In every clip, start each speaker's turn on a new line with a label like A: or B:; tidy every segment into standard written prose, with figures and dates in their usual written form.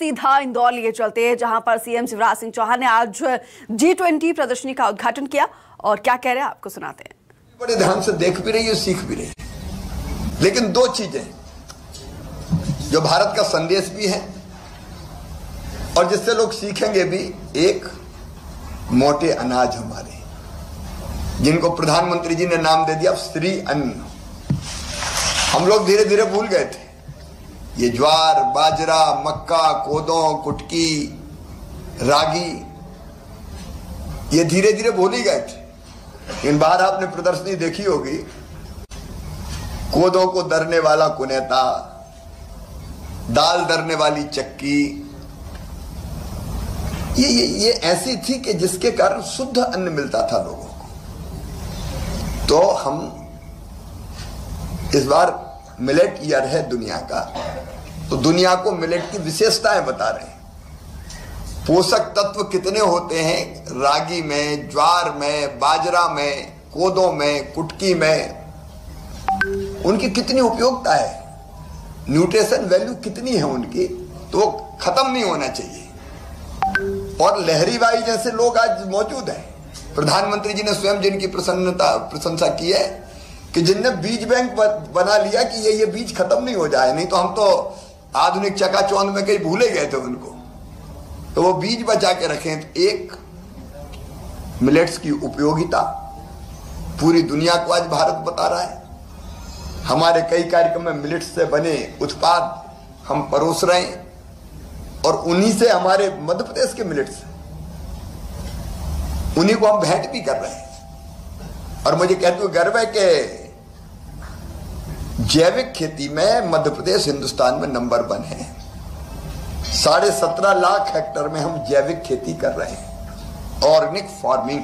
A: सीधा इंदौर लिए चलते हैं, जहां पर सीएम शिवराज सिंह चौहान ने आज G20 प्रदर्शनी का उद्घाटन किया और क्या कह रहे हैं आपको सुनाते हैं।
B: बड़े ध्यान से देख भी रही है, सीख भी रही है, लेकिन दो चीजें जो भारत का संदेश भी है और जिससे लोग सीखेंगे भी। एक, मोटे अनाज हमारे, जिनको प्रधानमंत्री जी ने नाम दे दिया श्री अन्न। हम लोग धीरे धीरे भूल गए थे ये ज्वार, बाजरा, मक्का, कोदो, कुटकी, रागी, ये धीरे धीरे भूल ही गए थे। इन बार आपने प्रदर्शनी देखी होगी, कोदों को दरने वाला कुनेता, दाल दरने वाली चक्की, ये ऐसी थी कि जिसके कारण शुद्ध अन्न मिलता था लोगों को। तो हम इस बार मिलेट ईयर है दुनिया का, तो दुनिया को मिलेट की विशेषताएं बता रहे हैं। पोषक तत्व कितने होते हैं रागी में, ज्वार में, बाजरा में, कोदो में, कुटकी में, उनकी कितनी उपयोगिता है, न्यूट्रिशन वैल्यू कितनी है उनकी, तो वो खत्म नहीं होना चाहिए। और लहरी बाई जैसे लोग आज मौजूद हैं। प्रधानमंत्री जी ने स्वयं जिनकी प्रशंसा की है कि जिनने बीज बैंक बना लिया कि ये बीज खत्म नहीं हो जाए, नहीं तो हम तो आधुनिक चकाचौंध में कहीं भूले गए थे उनको, तो वो बीज बचा के रखें। तो एक, मिलेट्स की उपयोगिता पूरी दुनिया को आज भारत बता रहा है। हमारे कई कार्यक्रम में मिलेट्स से बने उत्पाद हम परोस रहे हैं और उन्हीं से, हमारे मध्य प्रदेश के मिलेट्स, उन्हीं को हम भेंट भी कर रहे हैं। और मुझे कहते हुए गर्व है कि जैविक खेती में मध्य प्रदेश हिंदुस्तान में नंबर 1 है। 17.5 लाख हेक्टेयर में हम जैविक खेती कर रहे हैं, ऑर्गेनिक फार्मिंग,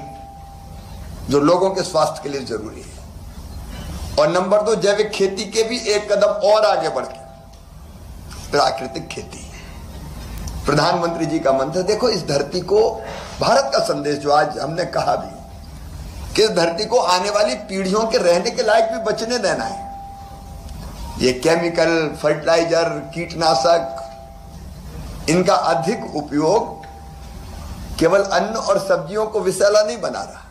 B: जो लोगों के स्वास्थ्य के लिए जरूरी है। और नंबर 2, जैविक खेती के भी एक कदम और आगे बढ़ के प्राकृतिक खेती। प्रधानमंत्री जी का मंत्र देखो, इस धरती को, भारत का संदेश जो आज हमने कहा भी कि इस धरती को आने वाली पीढ़ियों के रहने के लायक भी बचने देना है। ये केमिकल, फर्टिलाइजर, कीटनाशक, इनका अधिक उपयोग केवल अन्न और सब्जियों को विषैला नहीं बना रहा,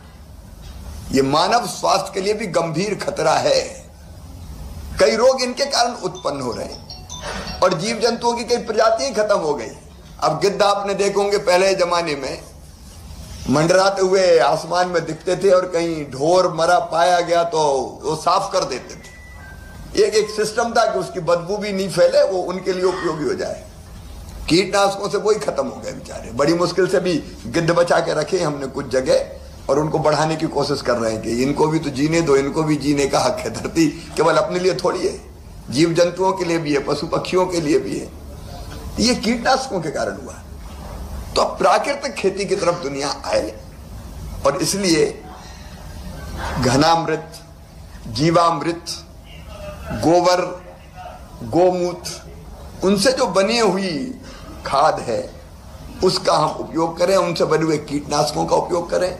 B: ये मानव स्वास्थ्य के लिए भी गंभीर खतरा है। कई रोग इनके कारण उत्पन्न हो रहे हैं और जीव जंतुओं की कई प्रजातियां खत्म हो गई। अब गिद्ध आपने देखोगे, पहले जमाने में मंडराते हुए आसमान में दिखते थे और कहीं ढोर मरा पाया गया तो वो साफ कर देते थे। एक सिस्टम था कि उसकी बदबू भी नहीं फैले, वो उनके लिए उपयोगी हो जाए। कीटनाशकों से वही खत्म हो गए बेचारे। बड़ी मुश्किल से भी गिद्ध बचा के रखे हमने कुछ जगह और उनको बढ़ाने की कोशिश कर रहे हैं कि इनको भी तो जीने दो, इनको भी जीने का हक है। धरती केवल अपने लिए थोड़ी है, जीव जंतुओं के लिए भी है, पशु पक्षियों के लिए भी है। ये कीटनाशकों के कारण हुआ। तो अब प्राकृतिक खेती की तरफ दुनिया आए और इसलिए घनामृत, जीवामृत, गोबर, गोमूत्र, उनसे जो बनी हुई खाद है उसका हम उपयोग करें, उनसे बने हुए कीटनाशकों का उपयोग करें,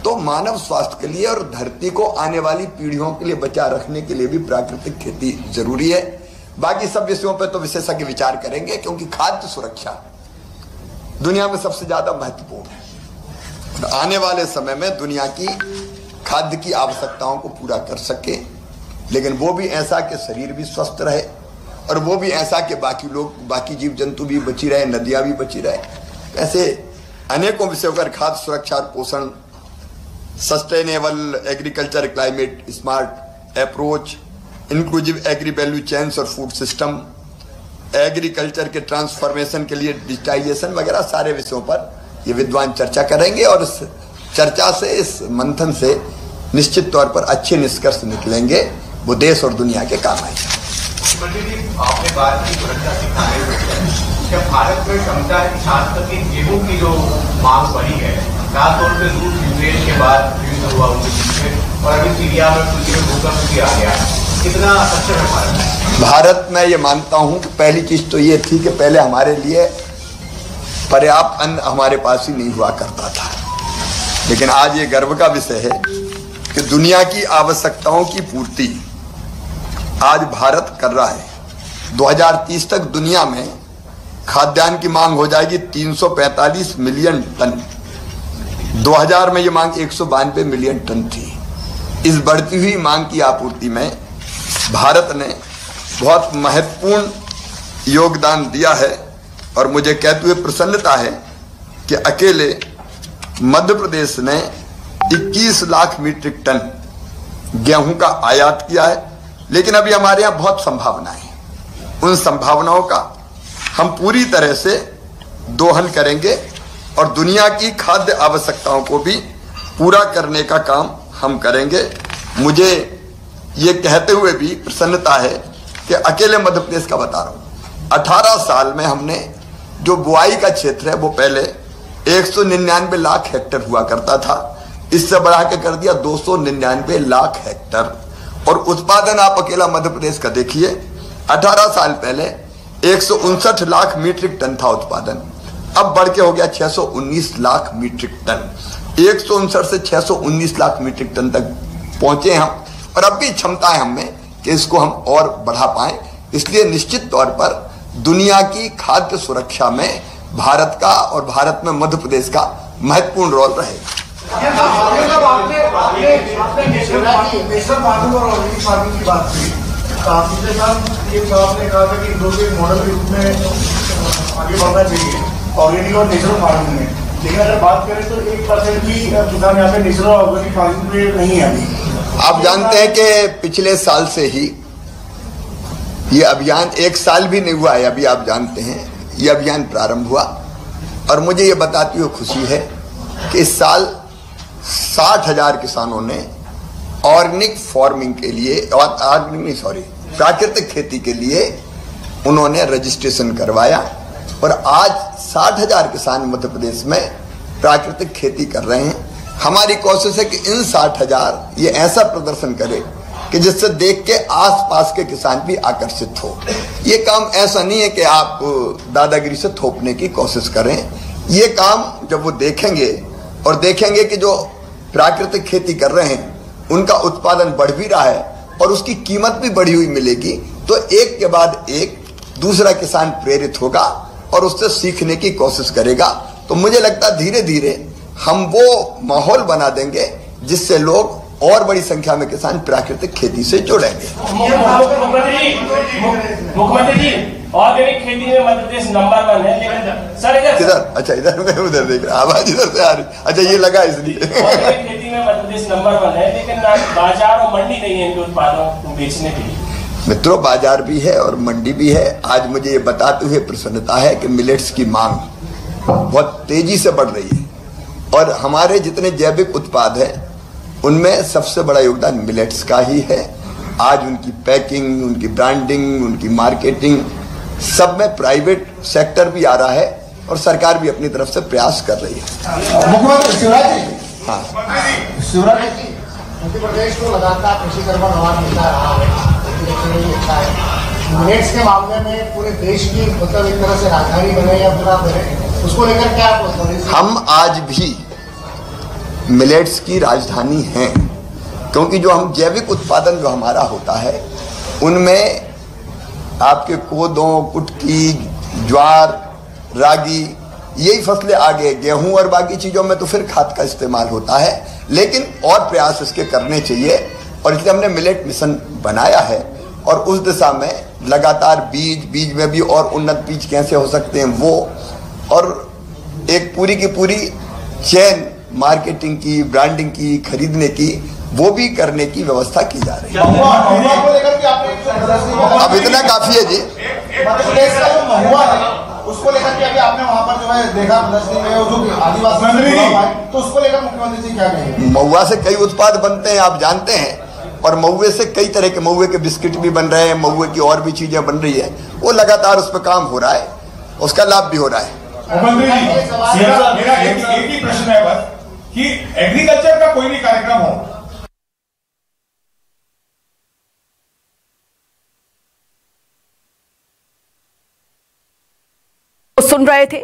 B: तो मानव स्वास्थ्य के लिए और धरती को आने वाली पीढ़ियों के लिए बचा रखने के लिए भी प्राकृतिक खेती जरूरी है। बाकी सब विषयों पर तो विशेषज्ञ विचार करेंगे, क्योंकि खाद्य सुरक्षा दुनिया में सबसे ज्यादा महत्वपूर्ण है। आने वाले समय में दुनिया की खाद्य की आवश्यकताओं को पूरा कर सके, लेकिन वो भी ऐसा कि शरीर भी स्वस्थ रहे और वो भी ऐसा कि बाकी लोग, बाकी जीव जंतु भी बची रहे, नदियां भी बची रहे। ऐसे अनेकों विषयों पर खाद्य सुरक्षा और पोषण, sustainable agriculture, climate smart approach, inclusive agri value chains और फूड सिस्टम, एग्रीकल्चर के ट्रांसफॉर्मेशन के लिए डिजिटाइजेशन वगैरह सारे विषयों पर ये विद्वान चर्चा करेंगे और इस चर्चा से, इस मंथन से निश्चित तौर पर अच्छे निष्कर्ष निकलेंगे, वो देश और दुनिया के काम आएंगे।
C: आपने बात की सुरक्षा सिखाने, क्या भारत में क्षमता है कि खास करके गेहूं की जो मांग बढ़ी है, खासतौर पर रूस यूक्रेन के बाद युद्ध हुआ उनके बीच में और अभी सीरिया में भूकंप भी आ गया, कितना सक्षम है भारत?
B: भारत में ये मानता हूं कि पहली चीज तो ये थी कि पहले हमारे लिए पर्याप्त अन्न हमारे पास ही नहीं हुआ करता था, लेकिन आज ये गर्व का विषय है कि दुनिया की आवश्यकताओं की पूर्ति आज भारत कर रहा है। 2030 तक दुनिया में खाद्यान्न की मांग हो जाएगी 345 मिलियन टन। 2000 में ये मांग 192 मिलियन टन थी। इस बढ़ती हुई मांग की आपूर्ति में भारत ने बहुत महत्वपूर्ण योगदान दिया है और मुझे कहते हुए प्रसन्नता है कि अकेले मध्य प्रदेश ने 21 लाख मीट्रिक टन गेहूं का आयात किया है। लेकिन अभी हमारे यहाँ बहुत संभावना है। उन संभावनाओं का हम पूरी तरह से दोहन करेंगे और दुनिया की खाद्य आवश्यकताओं को भी पूरा करने का काम हम करेंगे। मुझे ये कहते हुए भी प्रसन्नता है कि अकेले मध्य प्रदेश का बता रहा हूं, 18 साल में हमने जो बुआई का क्षेत्र है वो पहले 199 लाख हेक्टेयर हुआ करता था, इससे बढ़ा के कर दिया 299 लाख हेक्टेयर। और उत्पादन आप अकेला मध्य प्रदेश का देखिए, 18 साल पहले 159 लाख मीट्रिक टन था उत्पादन, अब बढ़ के हो गया 619 लाख मीट्रिक टन। 159 से 619 लाख मीट्रिक टन तक पहुंचे हम और अब भी क्षमता है हमें कि इसको हम और बढ़ा पाए। इसलिए निश्चित तौर पर दुनिया की खाद्य सुरक्षा में भारत का और भारत में मध्य प्रदेश का महत्वपूर्ण रोल रहेगा।
D: आपने कहा था कि इंडो के मॉडल के रूप में आगे बढ़ना चाहिए ऑर्गेनिक और नेचुरल फार्मिंग में, लेकिन अगर बात करें तो 1% भी किसान यहाँ पे नेचुरल और ऑर्गेनिक फार्मिंग में नहीं है अभी।
B: आप जानते हैं कि पिछले साल से ही ये अभियान, 1 साल भी नहीं हुआ है अभी, आप जानते हैं ये अभियान प्रारंभ हुआ और मुझे ये बताती हुई खुशी है कि इस साल 60,000 किसानों ने ऑर्गेनिक फार्मिंग के लिए प्राकृतिक खेती के लिए उन्होंने रजिस्ट्रेशन करवाया और आज 60,000 किसान मध्य प्रदेश में प्राकृतिक खेती कर रहे हैं। हमारी कोशिश है कि इन 60,000 ये ऐसा प्रदर्शन करे कि जिससे देख के आसपास के किसान भी आकर्षित हो। ये काम ऐसा नहीं है कि आप दादागिरी से थोपने की कोशिश करें। ये काम जब वो देखेंगे और देखेंगे कि जो प्राकृतिक खेती कर रहे हैं उनका उत्पादन बढ़ भी रहा है और उसकी कीमत भी बढ़ी हुई मिलेगी, तो एक के बाद एक दूसरा किसान प्रेरित होगा और उससे सीखने की कोशिश करेगा। तो मुझे लगता है धीरे धीरे हम वो माहौल बना देंगे जिससे लोग और बड़ी संख्या में किसान प्राकृतिक खेती से जुड़ेंगे।
E: मुख्यमंत्री जी, ऑर्गेनिक खेती में मध्य प्रदेश नंबर 1 है, लेकिन सर
B: इधर, अच्छा इधर मैं उधर देख रहा, आवाज इधर से आ रही, अच्छा ये लगा इसलिए।
E: ऑर्गेनिक खेती में मध्य प्रदेश नंबर 1 है, लेकिन बाजार और मंडी नहीं है इनके उत्पादों को बेचने के लिए।
B: मित्रों, बाजार भी है और मंडी भी है। आज मुझे ये बताते हुए प्रसन्नता है कि मिलेट्स की मांग बहुत तेजी से बढ़ रही है और हमारे जितने जैविक उत्पाद हैं उनमें सबसे बड़ा योगदान मिलेट्स का ही है। आज उनकी पैकिंग, उनकी ब्रांडिंग, उनकी मार्केटिंग सब में प्राइवेट सेक्टर भी आ रहा है और सरकार भी अपनी तरफ से प्रयास कर रही है।
D: मुख्यमंत्री शिवराज जी,
B: हाँ
D: शिवराज जी, मध्य प्रदेश को लगातार कृषि कर्म अवार्ड मिलता रहा है, मिलेट्स के मामले में पूरे देश की मतलब एक तरह से राजधानी बने या पूरा बने, उसको लेकर क्या
B: हम आज भी मिलेट्स की राजधानी हैं, क्योंकि जो हम जैविक उत्पादन जो हमारा होता है उनमें आपके कोदों, कुटकी, ज्वार, रागी यही फसलें आगे, गेहूं और बाकी चीज़ों में तो फिर खाद का इस्तेमाल होता है, लेकिन और प्रयास इसके करने चाहिए और इसलिए हमने मिलेट मिशन बनाया है और उस दिशा में लगातार बीज में भी और उन्नत बीज कैसे हो सकते हैं वो, और एक पूरी की पूरी चेन मार्केटिंग की, ब्रांडिंग की, खरीदने की, वो भी करने की व्यवस्था की जा रही है। अब इतना काफी है जी।
D: उसको लेकर के अभी आपने वहाँ पर जो है देखा प्रदर्शनी में जो आदिवासी, तो उसको लेकर मुख्यमंत्री जी क्या कहेंगे?
B: महुआ से कई उत्पाद बनते हैं आप जानते हैं, और महुए से कई तरह के, महुए के बिस्किट भी बन रहे हैं, महुए की और भी चीजें बन रही है, वो लगातार उस पर काम हो रहा है, उसका लाभ भी हो रहा है।
F: मेरा एक ही प्रश्न है बस कि एग्रीकल्चर का कोई भी कार्यक्रम हो,
A: सुन रहे थे